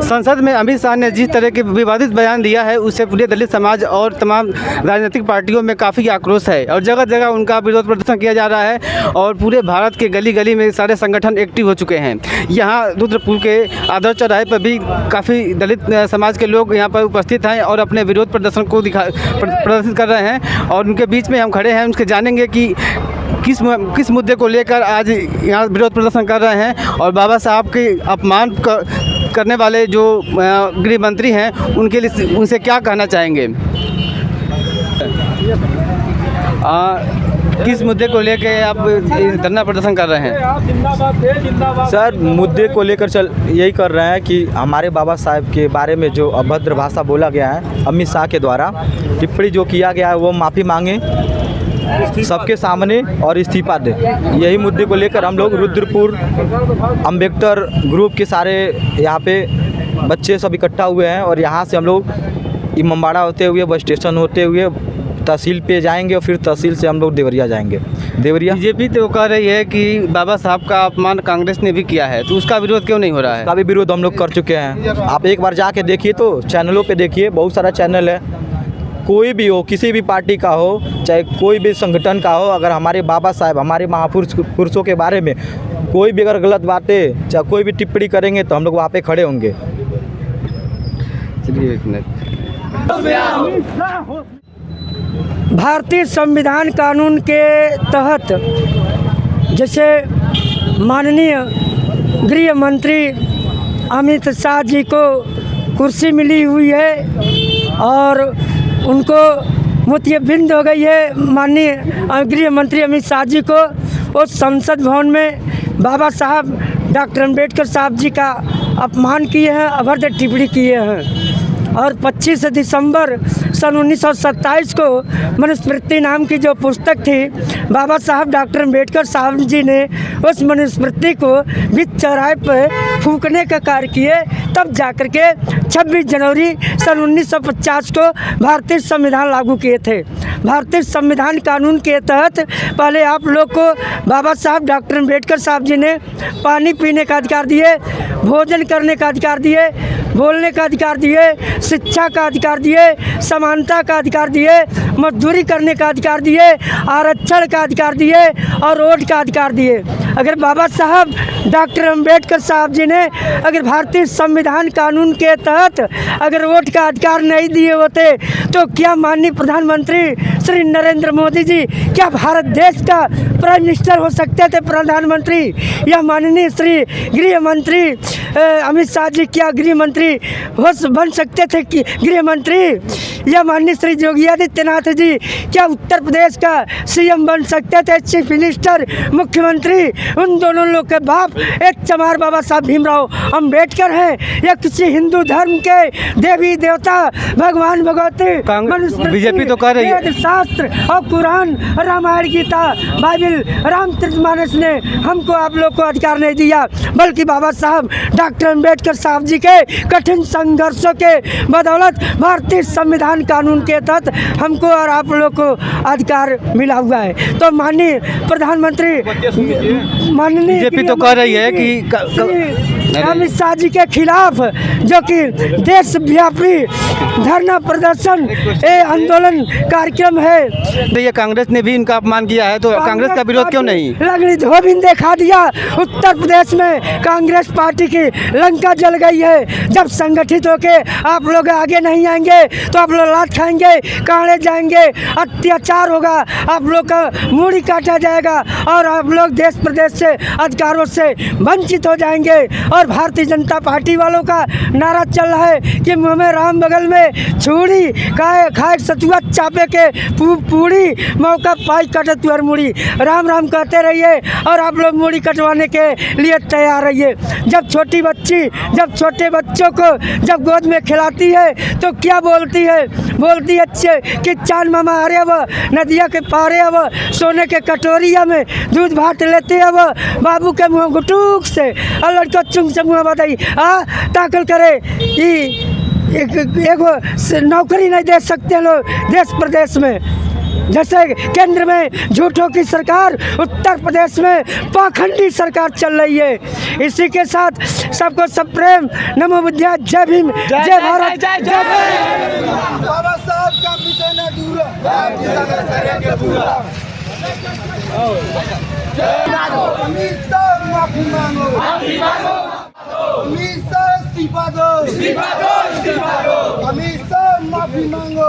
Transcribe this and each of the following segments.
संसद में अमित शाह ने जिस तरह के विवादित बयान दिया है उससे पूरे दलित समाज और तमाम राजनीतिक पार्टियों में काफ़ी आक्रोश है और जगह जगह उनका विरोध प्रदर्शन किया जा रहा है और पूरे भारत के गली गली में सारे संगठन एक्टिव हो चुके हैं। यहाँ रुद्रपुर के आदर्श चौराहे पर भी काफ़ी दलित समाज के लोग यहाँ पर उपस्थित हैं और अपने विरोध प्रदर्शन को प्रदर्शित कर रहे हैं और उनके बीच में हम खड़े हैं। उनसे जानेंगे कि किस मुद्दे को लेकर आज यहाँ विरोध प्रदर्शन कर रहे हैं और बाबा साहब के अपमान करने वाले जो गृह मंत्री हैं उनके लिए उनसे क्या कहना चाहेंगे। किस मुद्दे को लेकर आप धरना प्रदर्शन कर रहे हैं? सर, मुद्दे को लेकर यही कर रहे हैं कि हमारे बाबा साहब के बारे में जो अभद्र भाषा बोला गया है अमित शाह के द्वारा, टिप्पणी जो किया गया है वो माफ़ी मांगे सबके सामने और इस्तीफा दे। यही मुद्दे को लेकर हम लोग रुद्रपुर अम्बेडकर ग्रुप के सारे यहाँ पे बच्चे सब इकट्ठा हुए हैं और यहाँ से हम लोग इमामबाड़ा होते हुए बस स्टेशन होते हुए तहसील पे जाएंगे और फिर तहसील से हम लोग देवरिया जाएंगे। देवरिया बीजेपी तो कह रही है कि बाबा साहब का अपमान कांग्रेस ने भी किया है, तो उसका विरोध क्यों नहीं हो रहा है? उसका भी विरोध हम लोग कर चुके हैं। आप एक बार जाके देखिए, तो चैनलों पे देखिए, बहुत सारा चैनल है, कोई भी हो, किसी भी पार्टी का हो, चाहे कोई भी संगठन का हो, अगर हमारे बाबा साहब, हमारे महापुरुषों के बारे में कोई भी अगर गलत बातें चाहे कोई भी टिप्पणी करेंगे तो हम लोग वहाँ पे खड़े होंगे। चलिए एक मिनट। भारतीय संविधान कानून के तहत जैसे माननीय गृह मंत्री अमित शाह जी को कुर्सी मिली हुई है और उनको मोतियाबिंद हो गई है, माननीय गृह मंत्री अमित शाह जी को उस संसद भवन में बाबा साहब डॉक्टर अम्बेडकर साहब जी का अपमान किए हैं, अभद्र टिप्पणी किए हैं। और 25 दिसंबर सन 1927 को मनुस्मृति नाम की जो पुस्तक थी, बाबा साहब डॉक्टर अम्बेडकर साहब जी ने उस मनुस्मृति को बीच चौराहे पर फूंकने का कार्य किए। तब जाकर के 26 जनवरी सन 1950 को भारतीय संविधान लागू किए थे। भारतीय संविधान कानून के तहत पहले आप लोग को बाबा साहब डॉक्टर अम्बेडकर साहब जी ने पानी पीने का अधिकार दिए, भोजन करने का अधिकार दिए, बोलने का अधिकार दिए, शिक्षा का अधिकार दिए, समानता का अधिकार दिए, मजदूरी करने का अधिकार दिए, आरक्षण का अधिकार दिए और वोट का अधिकार दिए। अगर बाबा साहब डॉक्टर अम्बेडकर साहब जी ने अगर भारतीय संविधान कानून के तहत अगर वोट का अधिकार नहीं दिए होते तो क्या माननीय प्रधानमंत्री श्री नरेंद्र मोदी जी क्या भारत देश का प्राइम मिनिस्टर हो सकते थे? प्रधानमंत्री या माननीय श्री गृह मंत्री अमित शाह जी क्या गृह मंत्री बन सकते थे कि गृह मंत्री? या माननीय श्री योगी आदित्यनाथ जी क्या उत्तर प्रदेश का सीएम बन सकते थे, चीफ मिनिस्टर, मुख्यमंत्री? उन दोनों लोग के बाप एक चमार बाबा साहब भीमराव अम्बेडकर हैं या किसी हिंदू धर्म के देवी देवता भगवान भगवती बीजेपी तो कह रही है शास्त्र और कुरान, रामायण, गीता, बाइबिल, रामचरितमानस ने हमको आप लोग को अधिकार नहीं दिया, बल्कि बाबा साहब डॉक्टर अम्बेडकर साहब जी के कठिन संघर्षों के बदौलत भारतीय संविधान कानून के तहत हमको और आप लोग को अधिकार मिला हुआ है। तो माननीय प्रधानमंत्री माननीय बीजेपी तो कह रही है कि अमित शाह जी के खिलाफ जो कि देशव्यापी धरना प्रदर्शन आंदोलन कार्यक्रम है, तो ये कांग्रेस ने भी इनका अपमान किया है, तो कांग्रेस का विरोध क्यों नहीं? लगनी धोबिन देखा दिया। उत्तर प्रदेश में कांग्रेस पार्टी की लंका जल गई है। जब संगठित होके आप लोग आगे नहीं आएंगे तो आप लोग लात खाएंगे, काढ़े जाएंगे, अत्याचार होगा, आप लोग का मूड़ी काटा जाएगा और आप लोग देश प्रदेश से अधिकारों से वंचित हो जाएंगे। और भारतीय जनता पार्टी वालों का नारा चल रहा है कि मुँह में राम बगल में छुरी, खाए सतुआ चापे के पूरी, मौका पाई कटे तुअर मुड़ी। राम राम कहते रहिए और आप लोग मुड़ी कटवाने के लिए तैयार रहिए। जब छोटी बच्ची जब छोटे बच्चों को जब गोद में खिलाती है तो क्या बोलती है? बोलती अच्छे कि चांद मामा आ रहे वो नदिया के पारे वो सोने के कटोरिया में दूध भात लेते हैं वो बाबू के मुँह गुटूक से और लड़का चुंग से मुँह बताई ताकल करे कि एक नौकरी नहीं दे सकते लोग देश प्रदेश में। जैसे केंद्र में झूठों की सरकार, उत्तर प्रदेश में पाखंडी सरकार चल रही है। इसी के साथ सबको सब प्रेम, नमो बुद्धिया, जय भीम, जय भारत, जय बाबा साहब का मिशन अधूरा, अमित शाह माफी मांगो, अमित शाह इस्तीफा दो, अमित शाह माफी मांगो।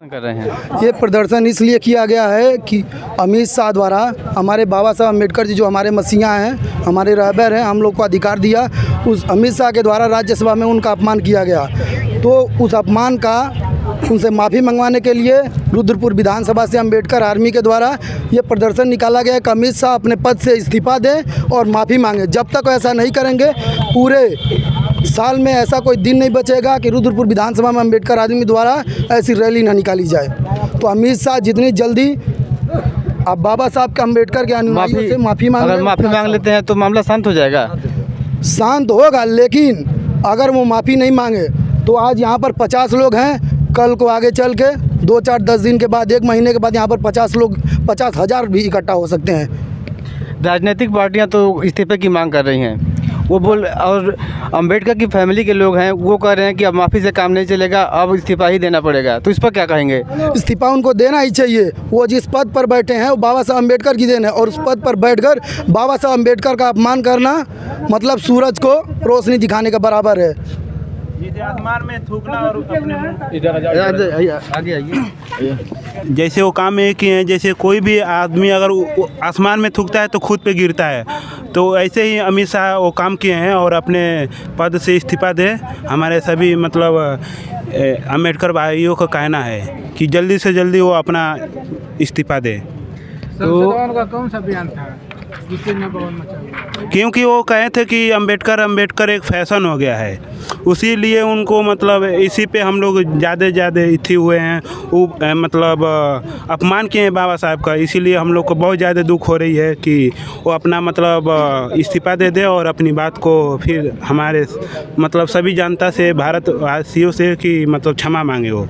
कर रहे हैं। ये प्रदर्शन इसलिए किया गया है कि अमित शाह द्वारा हमारे बाबा साहब अम्बेडकर जी जो हमारे मसीहा हैं, हमारे रहबर हैं, हम लोग को अधिकार दिया, उस अमित शाह के द्वारा राज्यसभा में उनका अपमान किया गया। तो उस अपमान का उनसे माफ़ी मंगवाने के लिए रुद्रपुर विधानसभा से अम्बेडकर आर्मी के द्वारा ये प्रदर्शन निकाला गया है कि अमित शाह अपने पद से इस्तीफा दें और माफ़ी मांगें। जब तक ऐसा नहीं करेंगे, पूरे साल में ऐसा कोई दिन नहीं बचेगा कि रुद्रपुर विधानसभा में अम्बेडकर आदमी द्वारा ऐसी रैली ना निकाली जाए। तो अमित शाह जितनी जल्दी अब बाबा साहब के अम्बेडकर के अनुयायियों से माफ़ी मांग लेते हैं तो मामला शांत हो जाएगा। शांत होगा, लेकिन अगर वो माफ़ी नहीं मांगे तो आज यहाँ पर 50 लोग हैं, कल को आगे चल के 2, 4, 10 दिन के बाद, 1 महीने के बाद यहाँ पर 50,000 भी इकट्ठा हो सकते हैं। राजनीतिक पार्टियां तो इस्तीफे की मांग कर रही हैं, वो और अंबेडकर की फैमिली के लोग हैं वो कह रहे हैं कि अब माफ़ी से काम नहीं चलेगा, अब इस्तीफा ही देना पड़ेगा। तो इस पर क्या कहेंगे? इस्तीफा उनको देना ही चाहिए। वो जिस पद पर बैठे हैं वो बाबा साहब अम्बेडकर की देन है, और उस पद पर बैठकर बाबा साहब अम्बेडकर का अपमान करना मतलब सूरज को रोशनी दिखाने के बराबर है। आसमान में थूकना और अपने आगे आइए। जैसे वो काम एक ही है, जैसे कोई भी आदमी अगर आसमान में थूकता है तो खुद पे गिरता है, तो ऐसे ही अमित शाह वो काम किए हैं और अपने पद से इस्तीफा दे। हमारे सभी मतलब अम्बेडकर भाइयों का कहना है कि जल्दी से जल्दी वो अपना इस्तीफा दे। तो का कौन सा बयान था जिससे न बवाल मचा? क्योंकि वो कहे थे कि अम्बेडकर एक फैशन हो गया है, उसी लिए उनको मतलब इसी पे हम लोग ज़्यादा इथी हुए हैं। वो मतलब अपमान किए हैं बाबा साहब का, इसीलिए हम लोग को बहुत ज़्यादा दुख हो रही है कि वो अपना मतलब इस्तीफा दे दे और अपनी बात को फिर हमारे मतलब सभी जनता से, भारतवासियों से कि मतलब क्षमा मांगे वो।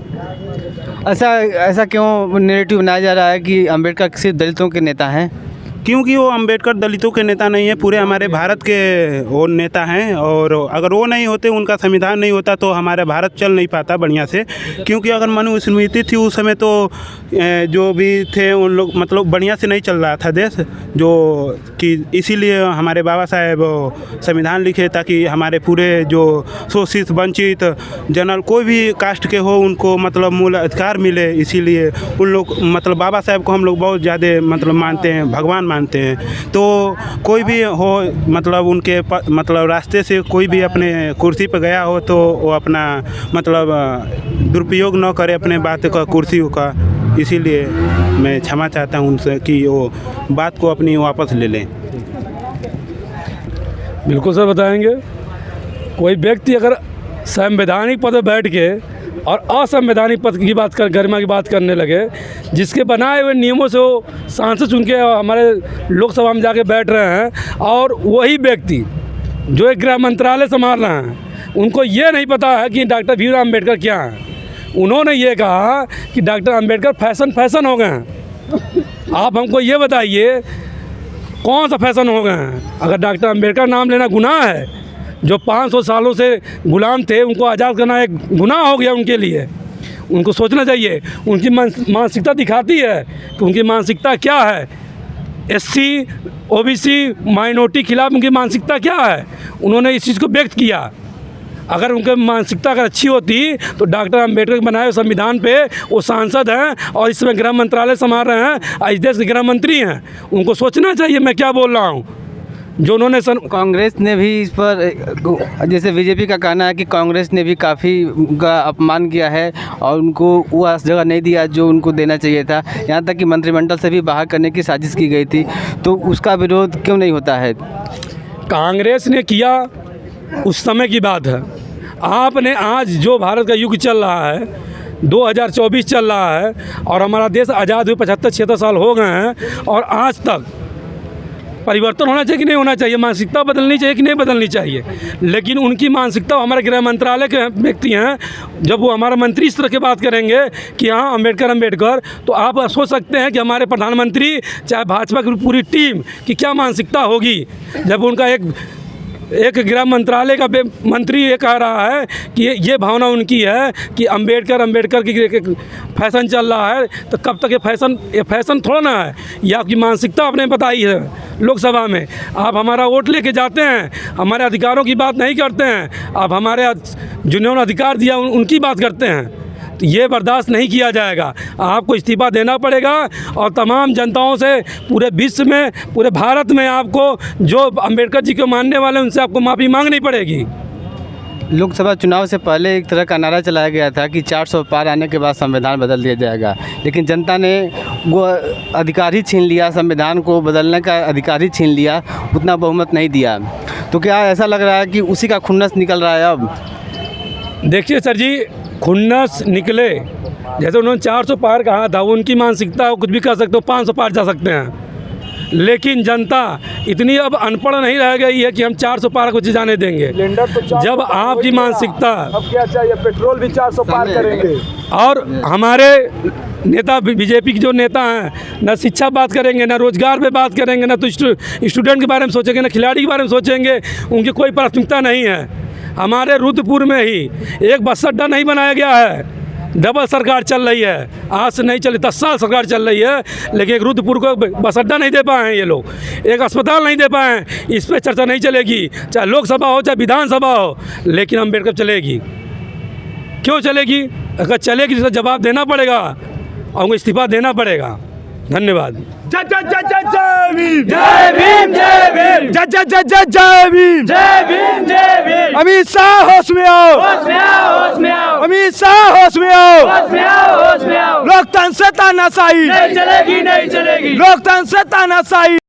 ऐसा क्यों नैरेटिव बनाया जा रहा है कि अंबेडकर सिर्फ दलितों के नेता हैं? क्योंकि वो अंबेडकर दलितों के नेता नहीं है, पूरे हमारे भारत के वो नेता हैं, और अगर वो नहीं होते, उनका संविधान नहीं होता तो हमारा भारत चल नहीं पाता बढ़िया से। क्योंकि अगर मनुस्मृति थी उस समय तो जो भी थे उन लोग मतलब बढ़िया से नहीं चल रहा था देश, जो कि इसीलिए हमारे बाबा साहेब संविधान लिखे ताकि हमारे पूरे जो शोषित वंचित जनरल कोई भी कास्ट के हो उनको मतलब मूल अधिकार मिले। इसीलिए उन लोग मतलब बाबा साहेब को हम लोग बहुत ज़्यादा मतलब मानते हैं, भगवान मानते हैं। तो कोई भी हो मतलब उनके मतलब रास्ते से कोई भी अपने कुर्सी पर गया हो तो वो अपना मतलब दुरुपयोग न करे अपने बात का, कुर्सियों का। इसीलिए मैं क्षमा चाहता हूँ उनसे कि वो बात को अपनी वापस ले लें। बिल्कुल सर बताएंगे। कोई व्यक्ति अगर संवैधानिक पद पर बैठ के और असंवैधानिक पद की बात कर, गरिमा की बात करने लगे, जिसके बनाए हुए नियमों से वो सांसद चुन के हमारे लोकसभा में जाके बैठ रहे हैं, और वही व्यक्ति जो एक गृह मंत्रालय संभाल रहे हैं, उनको ये नहीं पता है कि डॉक्टर भीमराव अम्बेडकर क्या हैं। उन्होंने ये कहा कि डॉक्टर अम्बेडकर फैशन हो गए हैं। आप हमको ये बताइए कौन सा फैशन हो गए हैं? अगर डॉक्टर अम्बेडकर नाम लेना गुनाह है, जो 500 सालों से गुलाम थे उनको आज़ाद करना एक गुनाह हो गया उनके लिए। उनको सोचना चाहिए। उनकी मानसिकता दिखाती है कि उनकी मानसिकता क्या है। SC OBC माइनॉरिटी खिलाफ उनकी मानसिकता क्या है, उन्होंने इस चीज़ को व्यक्त किया। अगर उनकी मानसिकता अगर अच्छी होती तो डॉक्टर अम्बेडकर के बनाए हुए संविधान पे वो सांसद हैं और इसमें गृह मंत्रालय संभाल रहे हैं, इस देश के गृह मंत्री हैं। उनको सोचना चाहिए मैं क्या बोल रहा हूँ। जो उन्होंने कांग्रेस ने भी इस पर, जैसे बीजेपी का कहना है कि कांग्रेस ने भी काफ़ी उनका अपमान किया है और उनको वो जगह नहीं दिया जो उनको देना चाहिए था, यहाँ तक कि मंत्रिमंडल से भी बाहर करने की साजिश की गई थी। तो उसका विरोध क्यों नहीं होता है? कांग्रेस ने किया उस समय की बात है। आपने आज जो भारत का युग चल रहा है, 2024 चल रहा है और हमारा देश आज़ाद हुए 75-76 साल हो गए हैं, और आज तक परिवर्तन होना चाहिए कि नहीं होना चाहिए, मानसिकता बदलनी चाहिए कि नहीं बदलनी चाहिए। लेकिन उनकी मानसिकता, हमारे गृह मंत्रालय के व्यक्ति हैं, जब वो हमारा मंत्री इस तरह की बात करेंगे कि हाँ अम्बेडकर, तो आप सोच सकते हैं कि हमारे प्रधानमंत्री चाहे भाजपा की पूरी टीम की क्या मानसिकता होगी जब उनका एक गृह मंत्रालय का मंत्री ये कह रहा है कि ये भावना उनकी है कि अम्बेडकर की एक फैशन चल रहा है। तो कब तक ये फैशन थोड़ा ना है, ये आपकी मानसिकता आपने बताई है लोकसभा में। आप हमारा वोट लेके जाते हैं, हमारे अधिकारों की बात नहीं करते हैं, आप हमारे जिन्होंने अधिकार दिया उनकी बात करते हैं। तो ये बर्दाश्त नहीं किया जाएगा, आपको इस्तीफ़ा देना पड़ेगा। और तमाम जनताओं से पूरे विश्व में, पूरे भारत में आपको जो अम्बेडकर जी को मानने वाले उनसे आपको माफ़ी मांगनी पड़ेगी। लोकसभा चुनाव से पहले एक तरह का नारा चलाया गया था कि 400 पार आने के बाद संविधान बदल दिया जाएगा, लेकिन जनता ने वो अधिकार ही छीन लिया, संविधान को बदलने का अधिकार ही छीन लिया, उतना बहुमत नहीं दिया। तो क्या ऐसा लग रहा है कि उसी का खुन्नस निकल रहा है अब? देखिए सर जी, खुन्नस निकले, जैसे उन्होंने 400 पार कहा था, उनकी मानसिकता कुछ भी कर सकते हो, 500 पार जा सकते हैं। लेकिन जनता इतनी अब अनपढ़ नहीं रह गई है कि हम 400 पार कुछ जाने देंगे। जब आपकी मानसिकता, अब क्या चाहिए, पेट्रोल भी 400 पार करेंगे। और हमारे नेता बीजेपी के जो नेता हैं, न शिक्षा बात करेंगे, न रोजगार पे बात करेंगे, न तो स्टूडेंट के बारे में सोचेंगे, न खिलाड़ी के बारे में सोचेंगे, उनकी कोई प्राथमिकता नहीं है। हमारे रुद्रपुर में ही एक बस अड्डा नहीं बनाया गया है, डबल सरकार चल रही है, आज से नहीं चली, 10 साल सरकार चल रही है, लेकिन एक रुद्रपुर को बस अड्डा नहीं दे पाए हैं ये लोग, एक अस्पताल नहीं दे पाए हैं। इस पर चर्चा नहीं चलेगी, चाहे लोकसभा हो चाहे विधानसभा हो, लेकिन अम्बेडकर चलेगी। क्यों चलेगी? अगर चलेगी तो जवाब देना पड़ेगा और उनको इस्तीफा देना पड़ेगा। धन्यवाद। जय जय जय जय जय भीम, जय भीम, जय भीम, जय जय जय जय जय भीम, जय भीम, जय भीम। अमित शाह होश में आओ, होश में आओ, होश में आओ। अमित शाह होश में आओ, होश में आओ, होश में आओ। लोकतंत्र से तानाशाही नहीं चलेगी, नहीं चलेगी। लोकतंत्र से तानाशाही